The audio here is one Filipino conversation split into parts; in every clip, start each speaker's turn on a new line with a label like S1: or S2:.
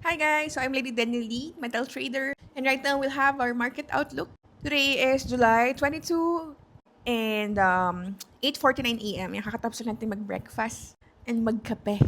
S1: Hi guys, so I'm Lady Denny, metal trader, and right now we'll have our market outlook. Today is July 22 and 8:49 a.m. Yung kakatapos na natin mag-breakfast and magkape.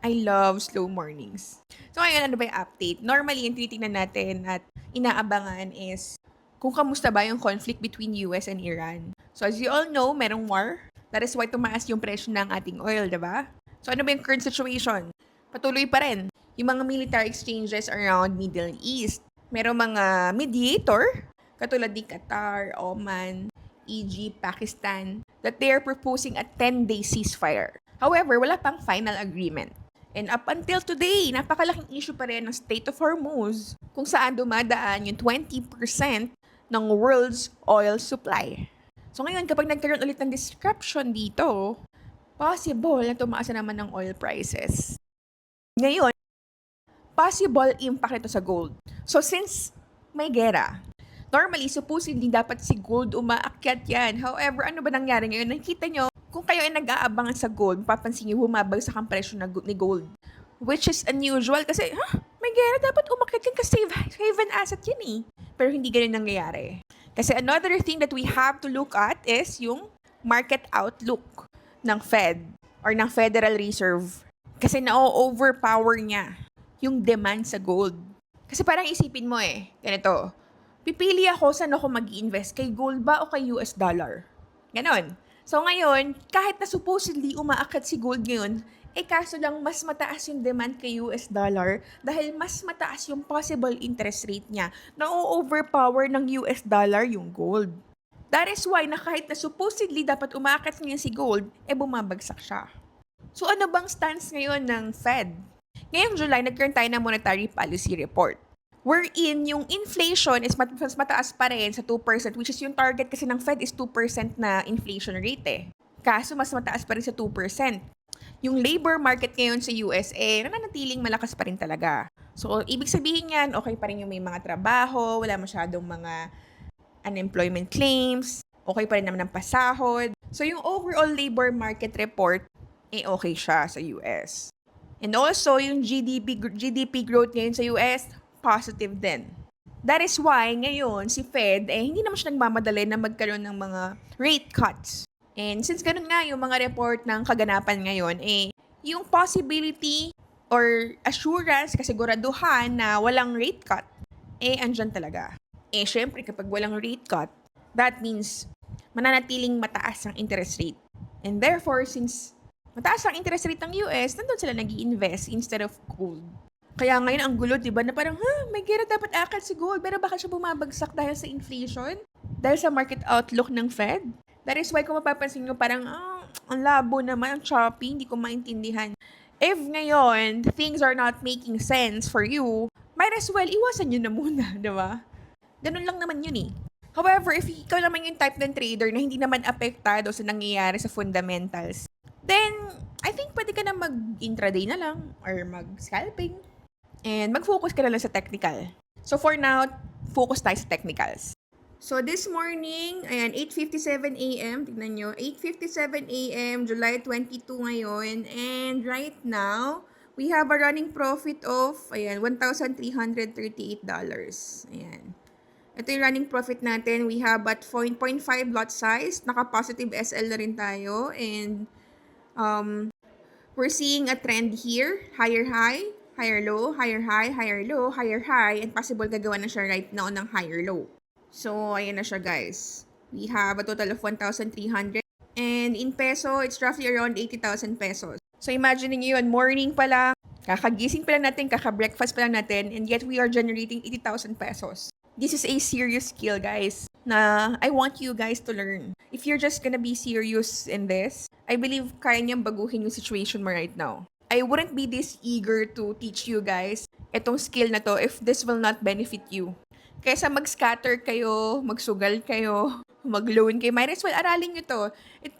S1: I love slow mornings. So ngayon, ano ba yung update? Normally, yung tinitingnan natin at inaabangan is kung kamusta ba yung conflict between US and Iran. So as you all know, merong war. That is why tumaas yung presyo ng ating oil, diba? So ano ba yung current situation? Patuloy pa rin yung mga military exchanges around Middle East. Merong mga mediator, katulad ni Qatar, Oman, Egypt, Pakistan, that they are proposing a 10-day ceasefire. However, wala pang final agreement. And up until today, napakalaking issue pa rin ng State of Hormuz kung saan dumadaan yung 20% ng world's oil supply. So ngayon, kapag nagkaroon ulit ng disruption dito, possible na tumaas na naman ng oil prices. Ngayon, possible impact nito sa gold. So since may gera, normally supposedly dapat si gold umaakyat yan. However, ano ba nangyari ngayon? Nakikita nyo, kung kayo ay nag-aabangan sa gold, papansin nyo bumabagsak ang presyo ni gold. Which is unusual kasi, may gera, dapat umakyat yan kasi haven asset yan eh. Pero hindi ganun nangyayari. Kasi another thing that we have to look at is yung market outlook ng Fed or ng Federal Reserve. Kasi na-overpower niya yung demand sa gold. Kasi parang isipin mo ganito, pipili ako saan ako mag-invest, kay gold ba o kay US dollar? Ganon. So ngayon, kahit na supposedly umaakyat si gold ngayon, kaso lang mas mataas yung demand kay US dollar dahil mas mataas yung possible interest rate niya na overpower ng US dollar yung gold. That is why na kahit na supposedly dapat umaakyat ngayon si gold, bumabagsak siya. So ano bang stance ngayon ng Fed? Ngayong July, nagkaroon tayo ng monetary policy report. Wherein yung inflation is mas mataas pa rin sa 2%, which is yung target kasi ng Fed is 2% na inflation rate Kaso mas mataas pa rin sa 2%. Yung labor market ngayon sa USA, nananatiling malakas pa rin talaga. So, ibig sabihin yan, okay pa rin yung may mga trabaho, wala masyadong mga unemployment claims, okay pa rin naman ang pasahod. So, yung overall labor market report, okay siya sa US. And also, yung GDP growth ngayon sa US, positive din. That is why ngayon si Fed hindi naman siya nagmamadali na magkaroon ng mga rate cuts. And since ganun nga yung mga report ng kaganapan ngayon, yung possibility or assurance, kasiguraduhan na walang rate cut, andyan talaga. Syempre kapag walang rate cut, that means mananatiling mataas ang interest rate. And therefore, since mataas ang interest rate ng US, nandun sila nag-i-invest instead of gold. Kaya ngayon ang gulo, diba, na parang, may gera dapat akal si gold, pero baka siya bumabagsak dahil sa inflation? Dahil sa market outlook ng Fed? That is why kung mapapansin nyo, parang, ang labo naman, ang choppy, hindi ko maintindihan. If ngayon, things are not making sense for you, might as well, iwasan nyo na muna, diba? Ganun lang naman yun However, if ikaw naman yung type ng trader na hindi naman apektado sa nangyayari sa fundamentals, then, I think pwede ka na mag-intraday na lang or mag-scalping. And mag-focus ka na lang sa technical. So for now, focus tayo sa technicals. So this morning, 8:57 a.m. Tignan nyo, 8:57 a.m., July 22 ngayon. And right now, we have a running profit of, $1,338. Ayan. Ito yung running profit natin. We have at 0.5 lot size. Naka-positive SL na rin tayo. And we're seeing a trend here. Higher high, higher low, higher high, higher low, higher high. And possible gagawa na siya right now ng higher low. So, ayan na siya guys. We have a total of 1,300. And in peso, it's roughly around 80,000 pesos. So, imagine niyo yun. Morning pa lang. Kakagising pa lang natin, kaka-breakfast pa lang natin. And yet, we are generating 80,000 pesos. This is a serious skill, guys, na I want you guys to learn. If you're just gonna be serious in this, I believe kaya niyang baguhin yung situation mo right now. I wouldn't be this eager to teach you guys itong skill na to if this will not benefit you. Kaysa mag-scatter kayo, magsugal kayo, mag-loan kayo, might as well aralin nyo to. It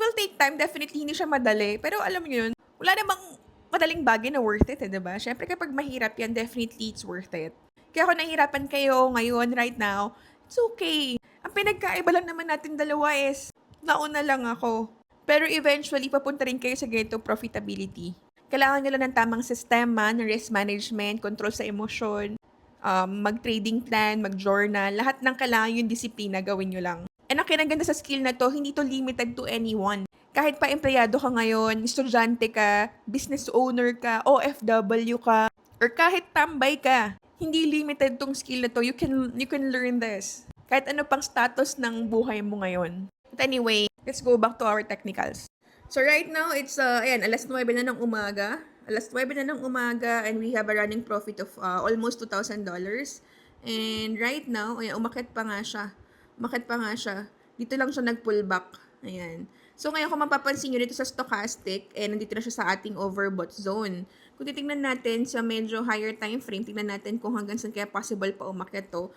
S1: will take time, definitely hindi siya madali. Pero alam nyo yun, wala namang madaling bagay na worth it, diba? Syempre kapag mahirap yan, definitely it's worth it. Kaya kung nahihirapan kayo ngayon, right now, it's okay. Ang pinagkaiba lang naman natin dalawa is, nauna lang ako. Pero eventually, papunta rin kayo sa ganito profitability. Kailangan nila ng tamang sistema ng risk management, control sa emosyon, mag-trading plan, mag-journal. Lahat ng kailangan yung disiplina, gawin nyo lang. And ang kinaganda sa skill na to, hindi to limited to anyone. Kahit pa empleyado ka ngayon, estudyante ka, business owner ka, OFW ka, or kahit tambay ka, hindi limited tong skill na to. You can learn this. Kahit ano pang status ng buhay mo ngayon. But anyway, let's go back to our technicals. So right now, it's alas 9 na ng umaga. Alas 9 na ng umaga and we have a running profit of almost $2,000. And right now, ayan, umakit pa nga siya. Dito lang siya nag-pull back. Ayan. So ngayon kung mapapansin nyo dito sa stochastic, nandito na siya sa ating overbought zone. Kung titingnan natin sa medyo higher time frame, tingnan natin kung hanggang saan kaya possible pa umakyat to.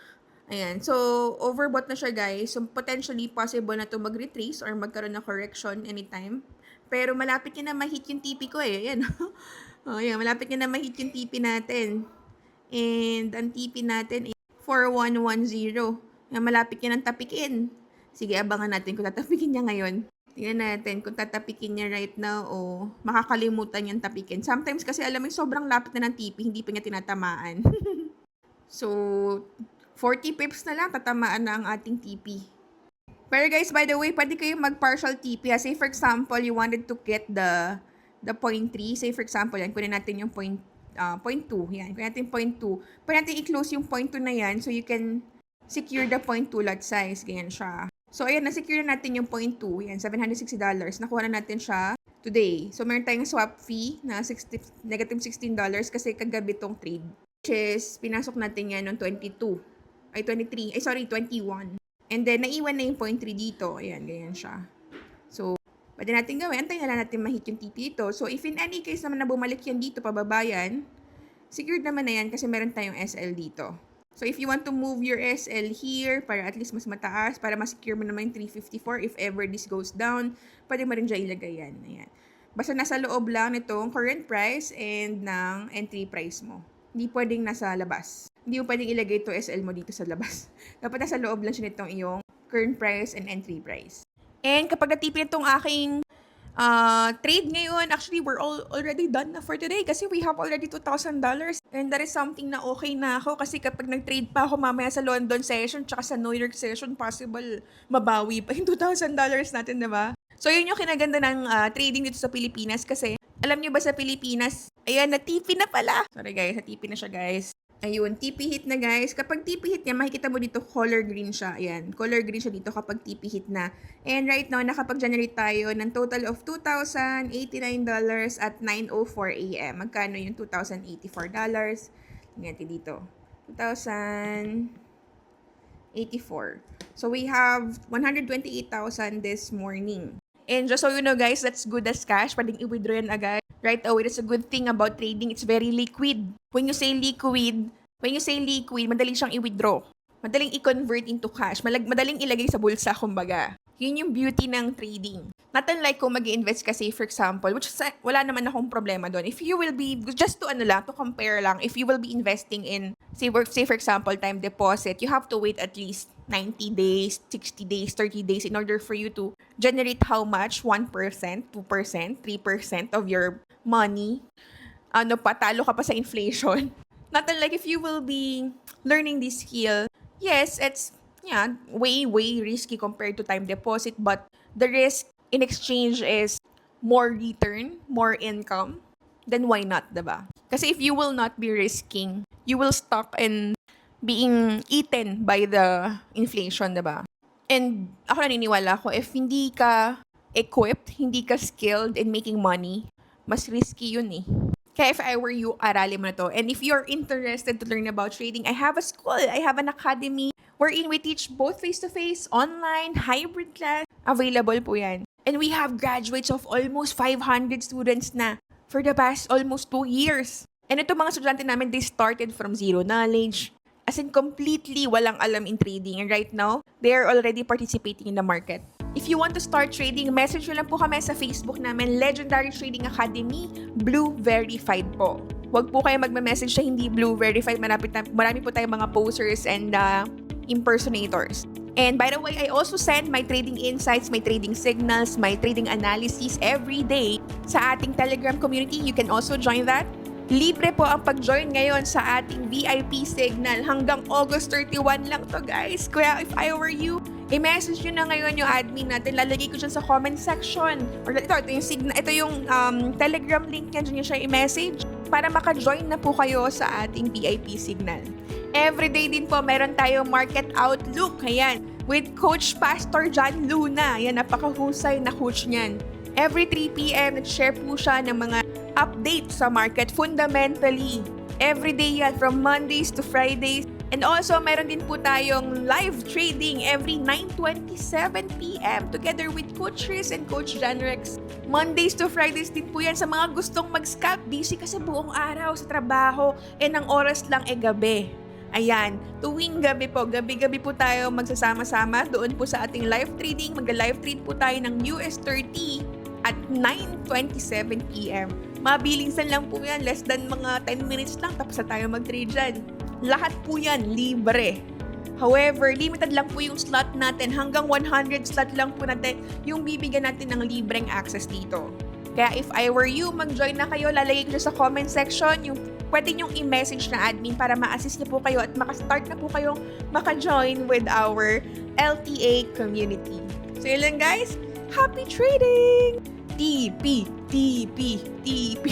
S1: Ayan. So, overbought na siya, guys. So, potentially possible na to mag-retrace or magkaroon ng correction anytime. Pero malapit niya na ma-hit yung TP ko eh. Ayan. Ayan, malapit niya na ma-hit yung TP natin. And ang TP natin is 4110. Ayan, malapit niya nang tapikin. Sige, abangan natin kung tatapikin niya ngayon. Tingnan natin kung tatapikin niya right now o makakalimutan niyang tapikin. Sometimes kasi alam mo sobrang lapit na ng TP, hindi pa niya tinatamaan. So, 40 pips na lang, tatamaan na ang ating TP. Pero guys, by the way, pwede kayong mag-partial TP. Say for example, you wanted to get the 0.3. Say for example, yan, kunin natin yung 0.2. Yan, kunin natin 0.2. Pwede natin i-close yung 0.2 na yan so you can secure the 0.2 lot size. Ganyan siya. So, ayan, na-secure na natin yung 0.2. Yan, $760. Nakuha na natin siya today. So, meron tayong swap fee na negative $16 kasi kagabi tong trade. Which is, pinasok natin yan noong 21. And then, naiwan na yung 0.3 dito. Ayan, ganyan siya. So, pwede natin gawin. Antayin na lang natin ma-hit yung TP ito. So, if in any case naman na bumalik yan dito, pababayan, secured naman na yan kasi meron tayong SL dito. So, if you want to move your SL here para at least mas mataas, para ma-secure mo naman yung 354 if ever this goes down, pwede mo rin dyan ilagay yan. Ayan. Basta nasa loob lang nitong current price and ng entry price mo. Hindi pwedeng nasa labas. Hindi mo pwedeng ilagay ito SL mo dito sa labas. Dapat nasa loob lang siya nitong iyong current price and entry price. And kapag natipin itong aking trade ngayon, actually, we're already done na for today kasi we have already $2,000. And that is something na okay na ako kasi kapag nag-trade pa ako mamaya sa London session tsaka sa New York session, possible mabawi pa yung $2,000 natin, diba? So, yun yung kinaganda ng trading dito sa Pilipinas kasi alam nyo ba sa Pilipinas, ayan, na-TP na pala. Sorry guys, na-TP na siya guys. Ayun, TP hit na guys. Kapag TP hit niya, makikita mo dito color green siya. Ayan, color green siya dito kapag TP hit na. And right now, nakapag-generate tayo ng total of $2,089 at 9:04 a.m. Magkano yung $2,084? Tingnan natin dito. 2,084. So we have 128,000 this morning. And just so you know guys, that's good as cash. Pwedeng i-withdraw yan agad. Right away, that's a good thing about trading. It's very liquid. When you say liquid, madali siyang i-withdraw. Madaling i-convert into cash. Madaling ilagay sa bulsa, kumbaga. Yun yung beauty ng trading. Not unlike kung mag-i-invest kasi, for example, which wala naman akong problema doon. If you will be, just to compare lang, if you will be investing in, say for example, time deposit, you have to wait at least 90 days, 60 days, 30 days in order for you to generate how much? 1%, 2%, 3% of your money. Patalo ka pa sa inflation. Not unlike if you will be learning this skill, yes, it's way risky compared to time deposit, but the risk in exchange is more return, more income, then why not, diba? Kasi if you will not be risking, you will stuck in being eaten by the inflation, diba? And ako naniniwala ko, if hindi ka equipped, hindi ka skilled in making money, mas risky yun eh. Kaya if I were you, aralin mo na to. And if you're interested to learn about trading, I have a school, I have an academy wherein we teach both face-to-face, online, hybrid class. Available po yan. And we have graduates of almost 500 students na for the past almost 2 years. And ito mga estudyante namin, they started from zero knowledge. As in, completely walang alam in trading. And right now, they are already participating in the market. If you want to start trading, message nyo lang po kami sa Facebook namin, Legendary Trading Academy, Blue Verified po. Huwag po kayo magme-message sa hindi Blue Verified. Marami po tayong mga posers and impersonators. And by the way, I also send my trading insights, my trading signals, my trading analysis every day sa ating Telegram community. You can also join that. Libre po ang pag-join ngayon sa ating VIP signal. Hanggang August 31 lang to, guys. Kaya if I were you, i-message nyo na ngayon yung admin natin. Lalagay ko dyan sa comment section. Or ito yung signal, ito yung Telegram link niya. Dyan nyo siya i-message para maka-join na po kayo sa ating VIP signal. Everyday din po, meron tayong market outlook. Ayan, with Coach Pastor John Luna. Ayan, napakahusay na coach niyan. Every 3 p.m. nag-share po siya ng mga updates sa market fundamentally. Everyday yan, from Mondays to Fridays. And also, meron din po tayong live trading every 9:27 p.m. together with Coach Riz and Coach John Rex. Mondays to Fridays din po yan sa mga gustong mag-scalp. Busy kasi buong araw sa trabaho. And ang oras lang gabi. Ayan, tuwing gabi po, gabi-gabi po tayo magsasama-sama doon po sa ating live trading. Mag-live trade po tayo ng US30 at 9:27 p.m. Mabilisan lang po yan, less than mga 10 minutes lang tapos na tayo mag-trade dyan. Lahat po yan, libre. However, limited lang po yung slot natin. Hanggang 100 slot lang po natin yung bibigyan natin ng libreng access dito. Kaya if I were you, mag-join na kayo. Lalagay ko sa comment section yung pwede nyong i-message na admin para ma-assist niyo po kayo at maka-start na po kayong maka-join with our LTA community. So yun lang guys, happy trading! TP, TP, TP.